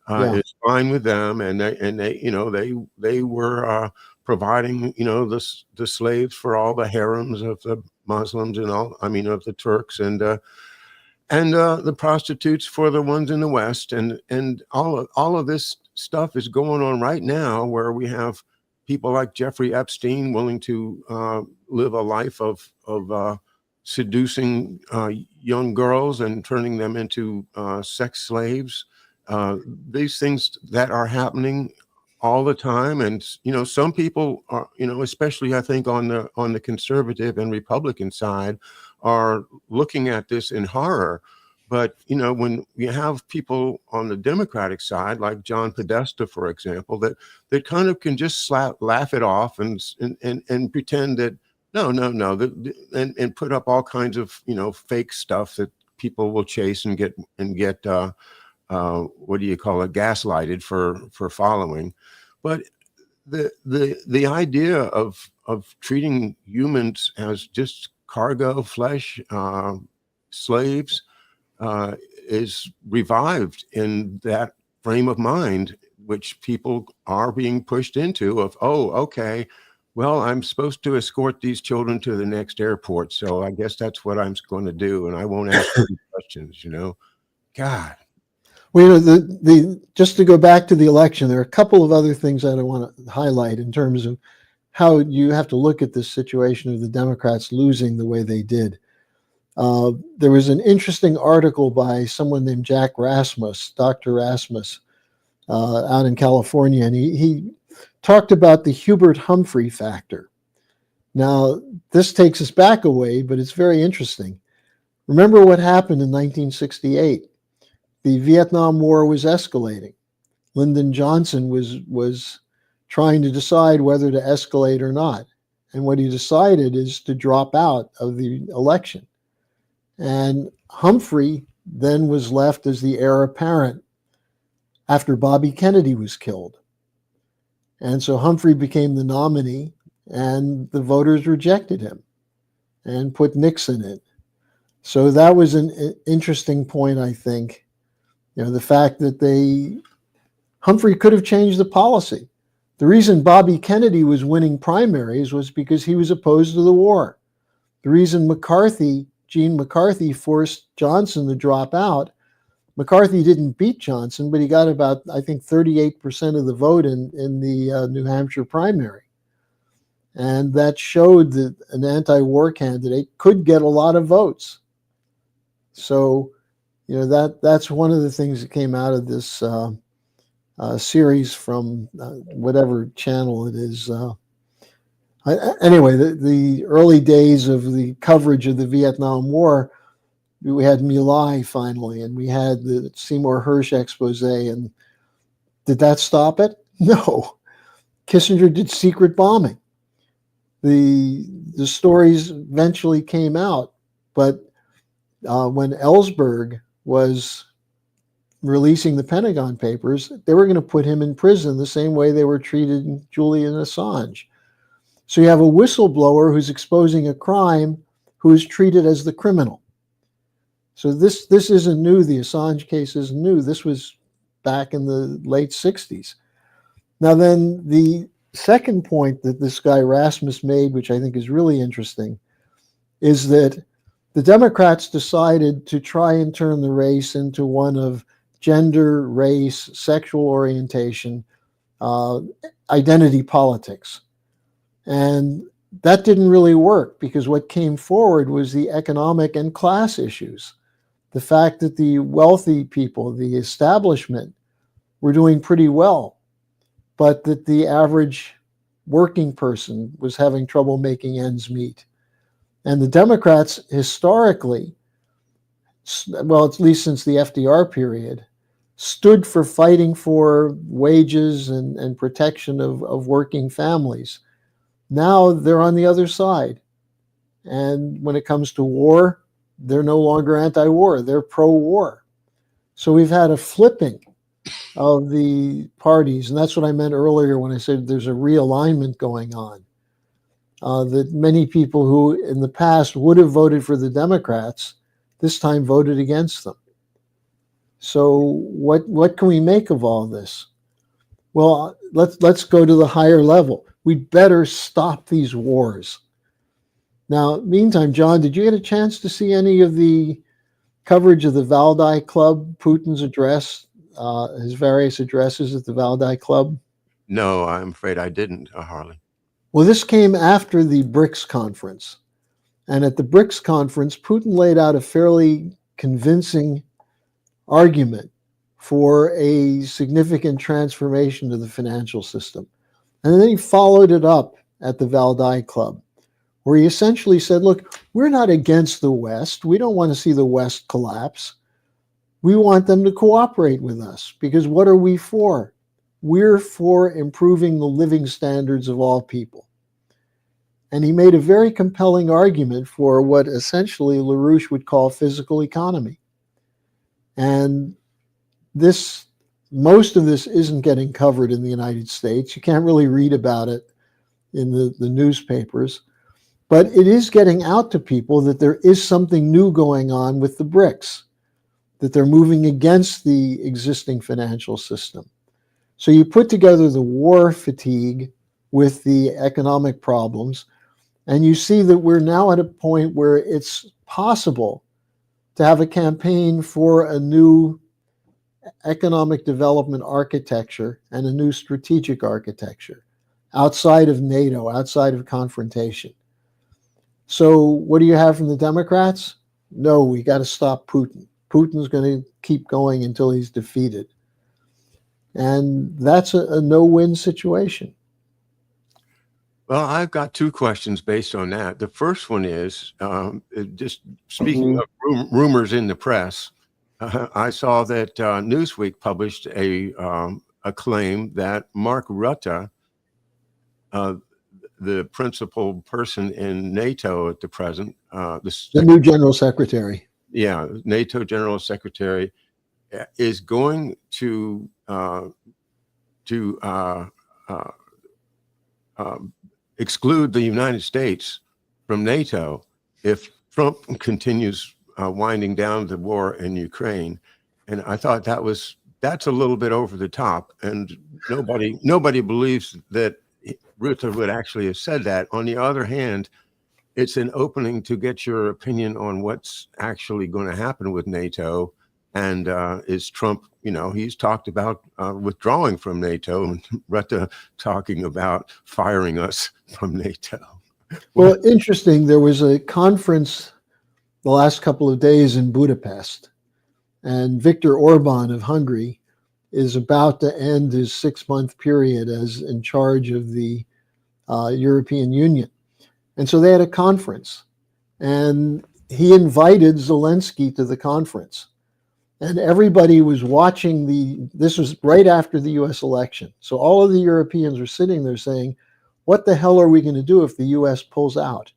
Speaker 2: Yeah.
Speaker 1: is fine with them. And they were providing the slaves for all the harems of the Muslims and all. I mean, of the Turks and the prostitutes for the ones in the West, and all of this stuff is going on right now, where we have people like Jeffrey Epstein willing to live a life of seducing young girls and turning them into sex slaves. These things that are happening all the time, and some people are, especially I think on the conservative and Republican side, are looking at this in horror. But when you have people on the Democratic side, like John Podesta, for example, that kind of can just laugh it off and pretend that no, no, no, and put up all kinds of fake stuff that people will chase and get what do you call it, gaslighted for following. But the idea of treating humans as just cargo, flesh, slaves, uh, is revived in that frame of mind, which people are being pushed into. Of, oh, okay, well, I'm supposed to escort these children to the next airport, so I guess that's what I'm going to do, and I won't ask any questions. God.
Speaker 2: Well, the just to go back to the election, there are a couple of other things that I want to highlight in terms of how you have to look at this situation of the Democrats losing the way they did. There was an interesting article by someone named Jack Rasmus, Dr. Rasmus, out in California, and he talked about the Hubert Humphrey factor. Now, this takes us back a way, but it's very interesting. Remember what happened in 1968? The Vietnam War was escalating. Lyndon Johnson was trying to decide whether to escalate or not. And what he decided is to drop out of the election. And Humphrey then was left as the heir apparent after Bobby Kennedy was killed. And so Humphrey became the nominee, and the voters rejected him and put Nixon in. So that was an interesting point, I think. The fact that Humphrey could have changed the policy. The reason Bobby Kennedy was winning primaries was because he was opposed to the war. The reason Gene McCarthy forced Johnson to drop out, McCarthy didn't beat Johnson, but he got about, I think, 38% of the vote in the New Hampshire primary. And that showed that an anti-war candidate could get a lot of votes. So, that's one of the things that came out of this series from whatever channel it is. Anyway, the early days of the coverage of the Vietnam War, we had My Lai finally, and we had the Seymour Hersh expose. And did that stop it? No. Kissinger did secret bombing. The stories eventually came out, but when Ellsberg was releasing the Pentagon Papers, they were going to put him in prison the same way they were treating Julian Assange. So you have a whistleblower who's exposing a crime who is treated as the criminal. So this isn't new. The Assange case isn't new. This was back in the late 60s. Now then, the second point that this guy Rasmus made, which I think is really interesting, is that the Democrats decided to try and turn the race into one of gender, race, sexual orientation, identity politics. And that didn't really work because what came forward was the economic and class issues. The fact that the wealthy people, the establishment, were doing pretty well, but that the average working person was having trouble making ends meet. And the Democrats historically, well, at least since the FDR period, stood for fighting for wages and protection of working families. Now they're on the other side. And when it comes to war, they're no longer anti-war, they're pro-war. So we've had a flipping of the parties. And that's what I meant earlier when I said there's a realignment going on. That many people who in the past would have voted for the Democrats this time voted against them. So what can we make of all this? Well, let's go to the higher level. We'd better stop these wars. Now, meantime, John, did you get a chance to see any of the coverage of the Valdai Club, Putin's address, his various addresses at the Valdai Club?
Speaker 1: No, I'm afraid I didn't, Harley.
Speaker 2: Well, this came after the BRICS conference. And at the BRICS conference, Putin laid out a fairly convincing argument for a significant transformation to the financial system. And then he followed it up at the Valdai Club, where he essentially said, look, we're not against the West. We don't want to see the West collapse. We want them to cooperate with us because what are we for? We're for improving the living standards of all people. And he made a very compelling argument for what essentially LaRouche would call physical economy. And this, most of this isn't getting covered in the United States. You can't really read about it in the newspapers, but it is getting out to people that there is something new going on with the BRICS, that they're moving against the existing financial system. So you put together the war fatigue with the economic problems, and you see that we're now at a point where it's possible to have a campaign for a new economic development architecture and a new strategic architecture outside of NATO, outside of confrontation. So what do you have from the Democrats? No, we got to stop Putin. Putin's going to keep going until he's defeated. And that's a no-win situation.
Speaker 1: Well, I've got two questions based on that. The first one is just speaking of rumors in the press. I saw that Newsweek published a claim that Mark Rutte, the principal person in NATO at the present,
Speaker 2: the new general secretary,
Speaker 1: NATO general secretary, is going to exclude the United States from NATO if Trump continues winding down the war in Ukraine. And I thought that's a little bit over the top, and nobody believes that Rutte would actually have said that. On the other hand, it's an opening to get your opinion on what's actually going to happen with NATO. And is Trump, he's talked about withdrawing from NATO, and Rutte talking about firing us from NATO.
Speaker 2: Well, interesting. There was a conference the last couple of days in Budapest, and Viktor Orban of Hungary is about to end his 6-month period as in charge of the European Union. And so they had a conference, and he invited Zelensky to the conference. And everybody was watching this was right after the US election. So all of the Europeans were sitting there saying, what the hell are we going to do if the US pulls out?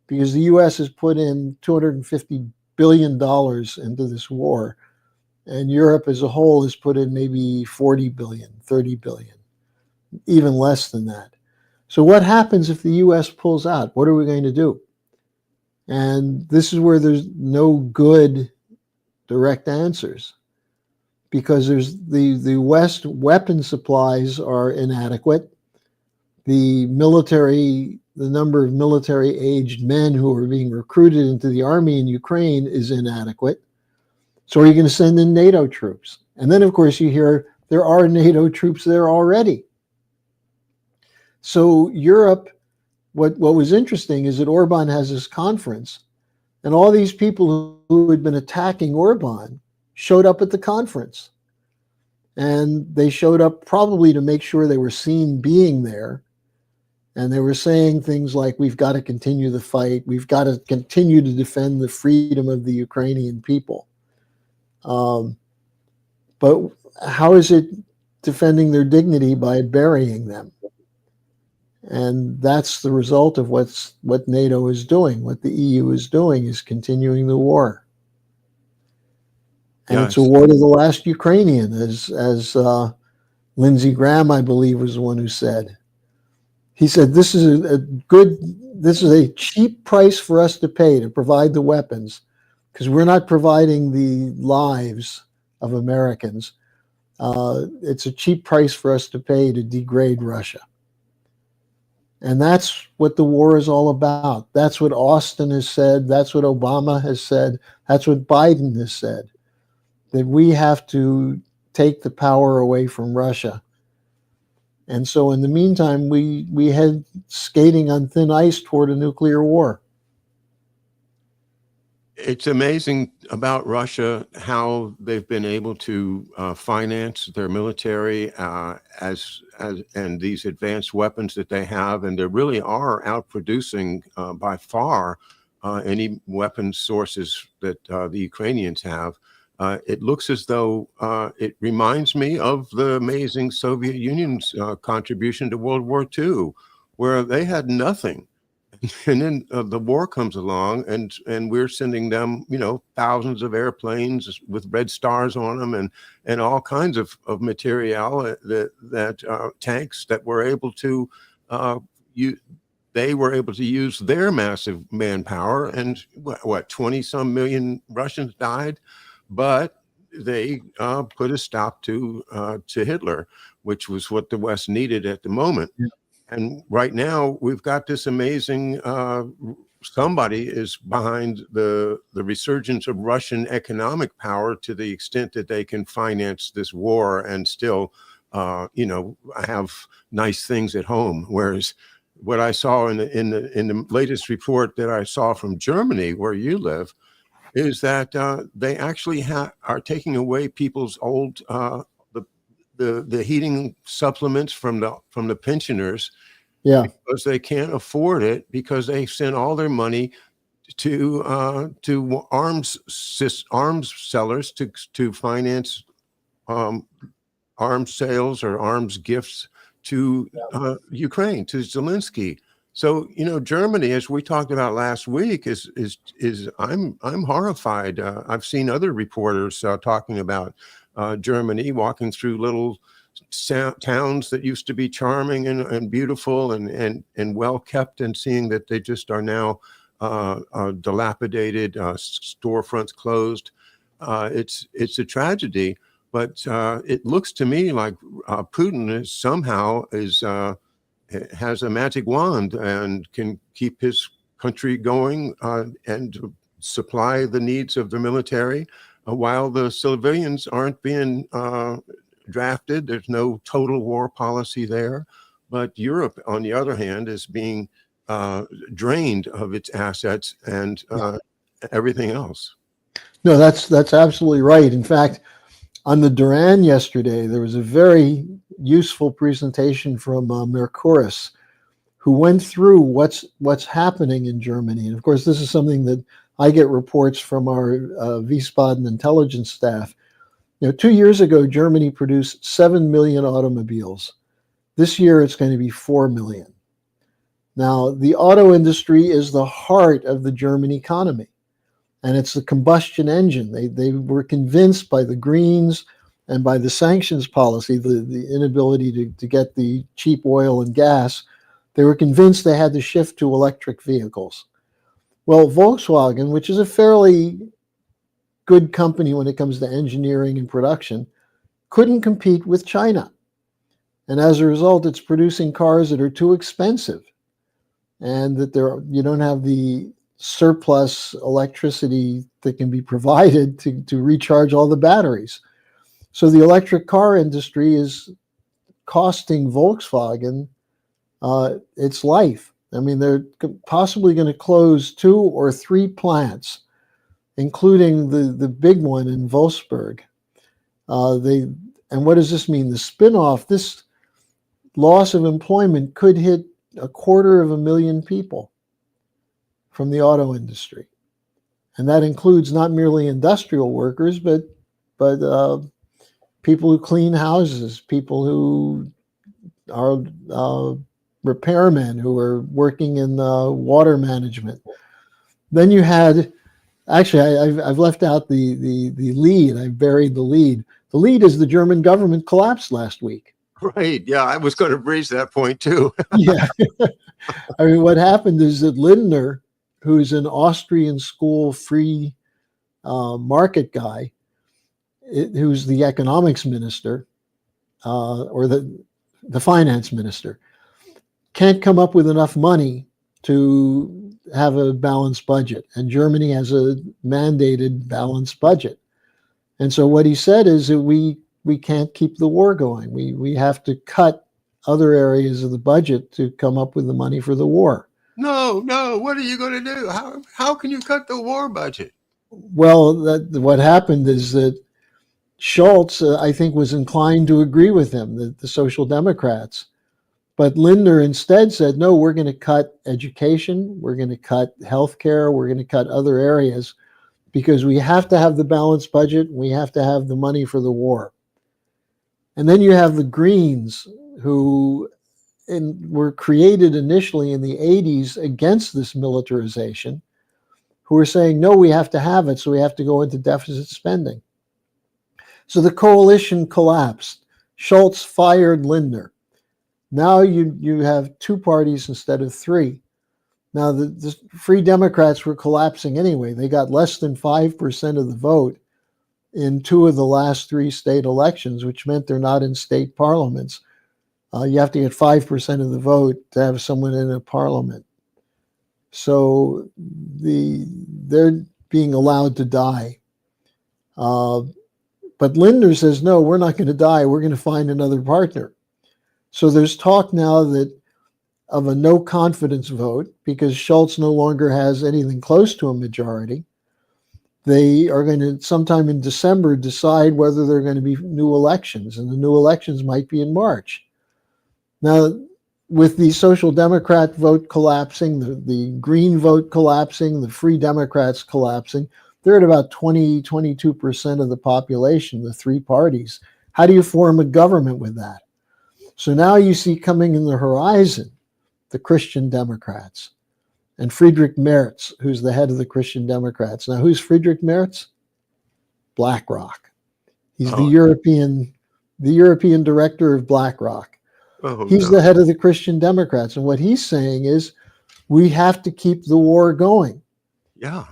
Speaker 2: Because the US has put in $250 billion into this war. And Europe as a whole has put in maybe 40 billion, 30 billion, even less than that. So what happens if the US pulls out? What are we going to do? And this is where there's no good direct answers, because there's the West weapon supplies are inadequate. The number of military aged men who are being recruited into the army in Ukraine is inadequate. So are you going to send in NATO troops? And then of course you hear there are NATO troops there already. So Europe, what was interesting is that Orban has this conference, and all these people who had been attacking Orban showed up at the conference. And they showed up probably to make sure they were seen being there. And they were saying things like, we've got to continue the fight. We've got to continue to defend the freedom of the Ukrainian people. But how is it defending their dignity by burying them? And that's the result of what NATO is doing. What the EU is doing is continuing the war. And it's a war to the last Ukrainian, as Lindsey Graham, I believe, was the one who said. He said, this is a cheap price for us to pay to provide the weapons, because we're not providing the lives of Americans. It's a cheap price for us to pay to degrade Russia. And that's what the war is all about. That's what Austin has said. That's what Obama has said. That's what Biden has said, that we have to take the power away from Russia. And so in the meantime, we head skating on thin ice toward a nuclear war.
Speaker 1: It's amazing about Russia how they've been able to finance their military and these advanced weapons that they have, and they really are outproducing by far any weapons sources that the Ukrainians have. It looks as though it reminds me of the amazing Soviet Union's contribution to World War II, where they had nothing. And then the war comes along, and we're sending them, thousands of airplanes with red stars on them, and all kinds of material that tanks that were able to you they were able to use their massive manpower, and what 20 some million Russians died, but they put a stop to Hitler, which was what the West needed at the moment. And right now, we've got this amazing somebody is behind the resurgence of Russian economic power to the extent that they can finance this war and still, have nice things at home. Whereas what I saw in the latest report that I saw from Germany, where you live, is that they actually are taking away people's old the heating supplements from the pensioners,
Speaker 2: Yeah.
Speaker 1: because they can't afford it, because they send all their money to arms sellers to finance arms sales or arms gifts to Ukraine, to Zelensky. So, Germany, as we talked about last week, is I'm horrified. I've seen other reporters talking about Germany walking through little towns that used to be charming and beautiful and well kept, and seeing that they just are now dilapidated, storefronts closed. It's a tragedy, but it looks to me like Putin has a magic wand and can keep his country going and supply the needs of the military while the civilians aren't being drafted. There's no total war policy there. But Europe, on the other hand, is being drained of its assets and everything else.
Speaker 2: No, that's absolutely right. In fact, on the Duran yesterday, there was a very useful presentation from Mercouris, who went through what's happening in Germany. And of course, this is something that I get reports from our Wiesbaden intelligence staff. 2 years ago, Germany produced 7 million automobiles. This year, it's going to be 4 million. Now, the auto industry is the heart of the German economy, and it's the combustion engine. They were convinced by the Greens and by the sanctions policy, the inability to get the cheap oil and gas, they were convinced they had to shift to electric vehicles. Well, Volkswagen, which is a fairly good company when it comes to engineering and production, couldn't compete with China. And as a result, it's producing cars that are too expensive, and that you don't have the surplus electricity that can be provided to recharge all the batteries. So the electric car industry is costing Volkswagen its life. I mean, they're possibly going to close 2 or 3 plants, including the big one in Wolfsburg. And what does this mean? The spinoff, this loss of employment could hit 250,000 people from the auto industry. And that includes not merely industrial workers, but people who clean houses, people who are repairmen, who are working in water management. Then you had, actually, I've left out the lead. I've buried the lead. The lead is the German government collapsed last week.
Speaker 1: Right. Yeah, I was going to raise that point too.
Speaker 2: Yeah. I mean, what happened is that Lindner, who's an Austrian school free market guy, who's the economics minister or the finance minister, can't come up with enough money to have a balanced budget. And Germany has a mandated balanced budget. And so what he said is that we can't keep the war going. We have to cut other areas of the budget to come up with the money for the war.
Speaker 1: No, what are you going to do? How can you cut the war budget?
Speaker 2: Well, what happened is that Schultz, I think, was inclined to agree with him, the Social Democrats. But Lindner instead said, no, we're going to cut education, we're going to cut healthcare, we're going to cut other areas, because we have to have the balanced budget. We have to have the money for the war. And then you have the Greens, who were created initially in the 80s against this militarization, who are saying, no, we have to have it, so we have to go into deficit spending. So the coalition collapsed. Schultz fired Lindner. Now you have two parties instead of three. Now the Free Democrats were collapsing anyway. They got less than 5% of the vote in two of the last three state elections, which meant they're not in state parliaments. You have to get 5% of the vote to have someone in a parliament. So they're being allowed to die. But Lindner says, no, we're not going to die. We're going to find another partner. So there's talk now of a no confidence vote because Schultz no longer has anything close to a majority. They are going to, sometime in December, decide whether there are going to be new elections, and the new elections might be in March. Now, with the Social Democrat vote collapsing, the Green vote collapsing, the Free Democrats collapsing, they're at about 22% of the population, the three parties. How do you form a government with that? So now you see coming in the horizon the Christian Democrats and Friedrich Merz, who's the head of the Christian Democrats. Now, who's Friedrich Merz? BlackRock. He's the European director of BlackRock. He's the head of the Christian Democrats. And what he's saying is, we have to keep the war going.
Speaker 1: Yeah.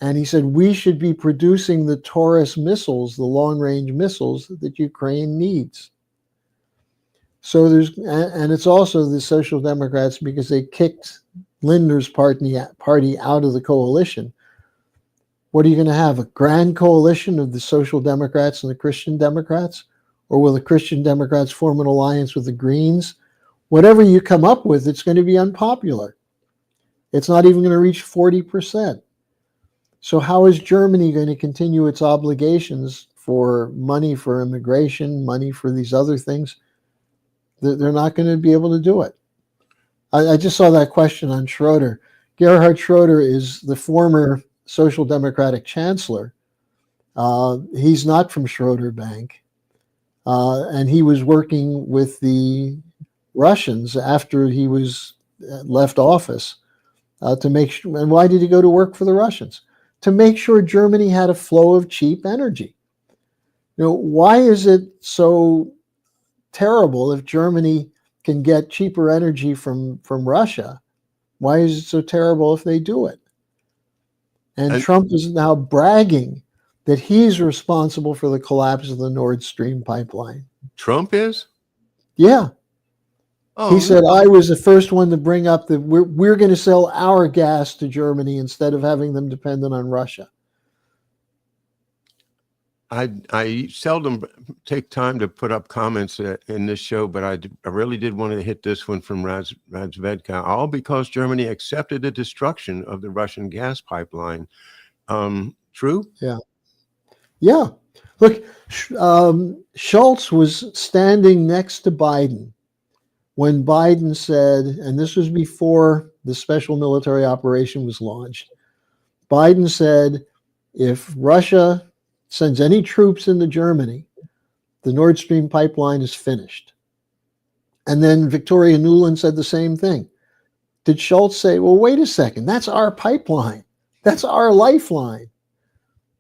Speaker 2: And he said, we should be producing the Taurus missiles, the long-range missiles that Ukraine needs. So and it's also the Social Democrats, because they kicked Lindner's party out of the coalition. What are you going to have? A grand coalition of the Social Democrats and the Christian Democrats? Or will the Christian Democrats form an alliance with the Greens? Whatever you come up with, it's going to be unpopular. It's not even going to reach 40%. So how is Germany going to continue its obligations for money for immigration, money for these other things? They're not going to be able to do it. I just saw that question on Schroeder. Gerhard Schroeder is the former Social Democratic chancellor. He's not from Schroeder Bank. And he was working with the Russians after he was left office to make sure. And why did he go to work for the Russians? To make sure Germany had a flow of cheap energy. Why is it so terrible if Germany can get cheaper energy from Russia? Why is it so terrible if they do it? And Trump is now bragging that he's responsible for the collapse of the Nord Stream pipeline.
Speaker 1: Trump is?
Speaker 2: Yeah. He said, I was the first one to bring up that we're going to sell our gas to Germany instead of having them dependent on Russia.
Speaker 1: I seldom take time to put up comments in this show, but I really did want to hit this one from Razvedka, all because Germany accepted the destruction of the Russian gas pipeline. True?
Speaker 2: Yeah. Yeah. Look, Schultz was standing next to Biden when Biden said, and this was before the special military operation was launched, Biden said, if Russia sends any troops into Germany, the Nord Stream pipeline is finished. And then Victoria Nuland said the same thing. Did Schultz say, well, wait a second, that's our pipeline. That's our lifeline.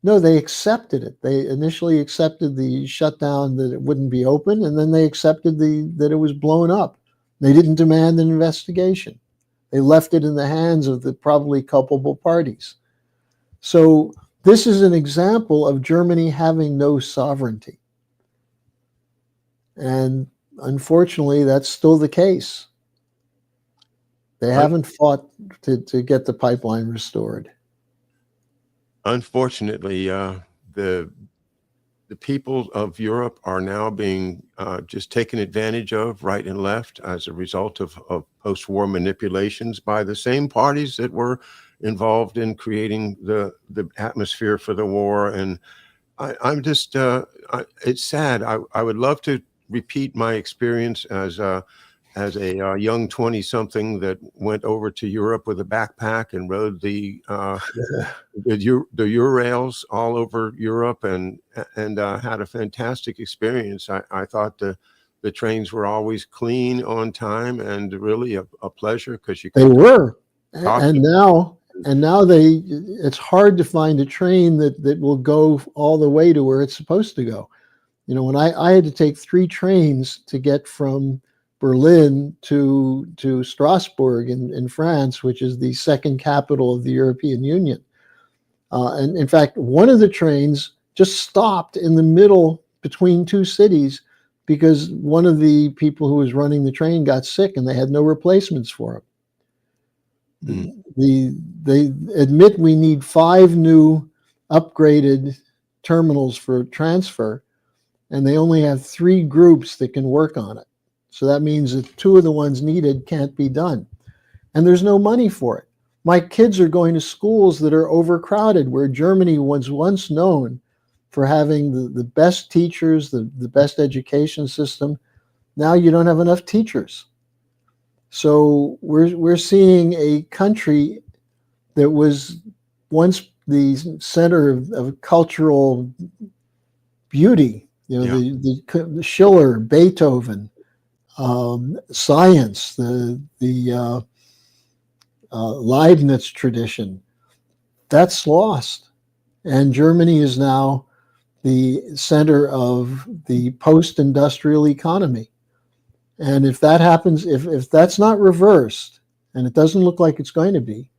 Speaker 2: No, they accepted it. They initially accepted the shutdown, that it wouldn't be open, and then they accepted that it was blown up. They didn't demand an investigation. They left it in the hands of the probably culpable parties. So this is an example of Germany having no sovereignty. And unfortunately, that's still the case. They haven't fought to get the pipeline restored.
Speaker 1: Unfortunately, the people of Europe are now being just taken advantage of right and left as a result of post-war manipulations by the same parties that were involved in creating the atmosphere for the war. And I'm just, it's sad. I would love to repeat my experience as as a young 20-something that went over to Europe with a backpack and rode the Eurails all over Europe, and had a fantastic experience. I thought the trains were always clean, on time, and really a pleasure, because you
Speaker 2: They
Speaker 1: could
Speaker 2: were,
Speaker 1: talk to.
Speaker 2: and now it's hard to find a train that will go all the way to where it's supposed to go. You know, when I had to take 3 trains to get from Berlin to Strasbourg in France, which is the second capital of the European Union. And in fact, one of the trains just stopped in the middle between 2 cities because one of the people who was running the train got sick and they had no replacements for him. They admit we need 5 new upgraded terminals for transfer, and they only have 3 groups that can work on it. So that means that 2 of the ones needed can't be done. And there's no money for it. My kids are going to schools that are overcrowded, where Germany was once known for having the best teachers, the best education system. Now you don't have enough teachers. So we're seeing a country that was once the center of cultural beauty, you know, the Schiller, Beethoven, science, the Leibniz tradition, that's lost. And Germany is now the center of the post-industrial economy. And if that happens, if that's not reversed, and it doesn't look like it's going to be,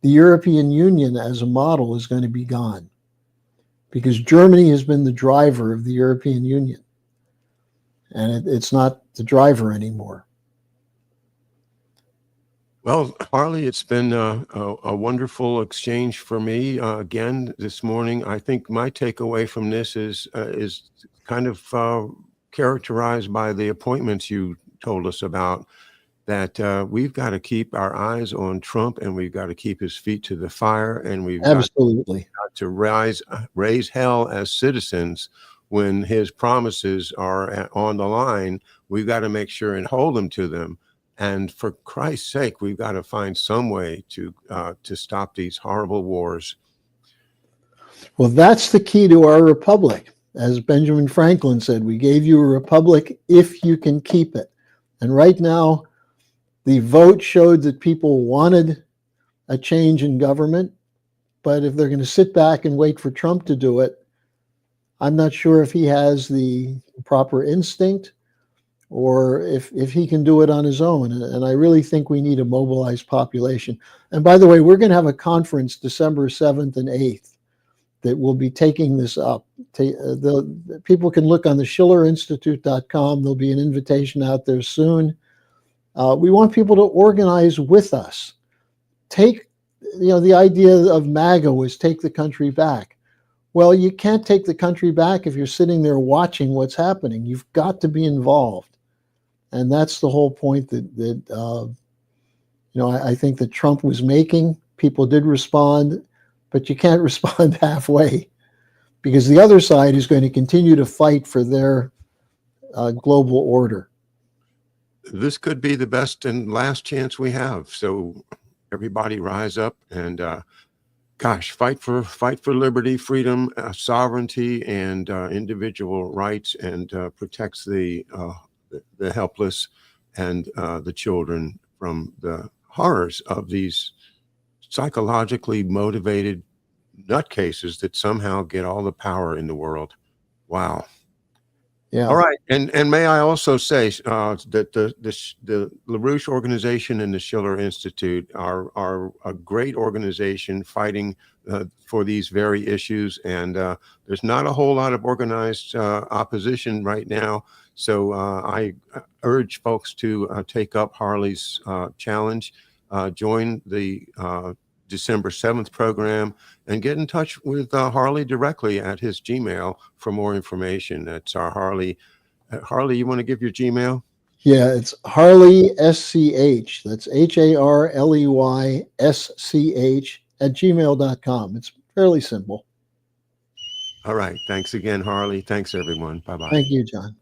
Speaker 2: the European Union as a model is going to be gone, because Germany has been the driver of the European Union, and it's not the driver anymore.
Speaker 1: Well, Harley, it's been a wonderful exchange for me again this morning. I think my takeaway from this is kind of characterized by the appointments you told us about, that we've got to keep our eyes on Trump, and we've got to keep his feet to the fire, and we've
Speaker 2: Absolutely
Speaker 1: got to raise hell as citizens when his promises are on the line. We've got to make sure and hold them to them. And for Christ's sake, we've got to find some way to stop these horrible wars.
Speaker 2: Well, that's the key to our republic. As Benjamin Franklin said, we gave you a republic if you can keep it. And right now, the vote showed that people wanted a change in government. But if they're going to sit back and wait for Trump to do it, I'm not sure if he has the proper instinct or if he can do it on his own. And I really think we need a mobilized population. And by the way, we're going to have a conference December 7th and 8th that will be taking this up. People can look on the schillerinstitute.com. There'll be an invitation out there soon. We want people to organize with us. The idea of MAGA was take the country back. Well, you can't take the country back if you're sitting there watching what's happening. You've got to be involved. And that's the whole point that I think that Trump was making. People did respond, but you can't respond halfway, because the other side is going to continue to fight for their global order.
Speaker 1: This could be the best and last chance we have. So everybody rise up and fight for liberty, freedom, sovereignty, and individual rights, and protects the helpless and the children from the horrors of these psychologically motivated nutcases that somehow get all the power in the world. Wow.
Speaker 2: Yeah.
Speaker 1: All right, and may I also say that the LaRouche organization and the Schiller Institute are a great organization fighting for these very issues, and there's not a whole lot of organized opposition right now. So I urge folks to take up Harley's challenge, join the December 7th program, and get in touch with Harley directly at his Gmail for more information. That's our Harley. Harley, you want to give your Gmail?
Speaker 2: Yeah, it's Harley SCH. That's HARLEY SCH @gmail.com. It's fairly simple.
Speaker 1: All right. Thanks again, Harley. Thanks, everyone. Bye-bye.
Speaker 2: Thank you, John.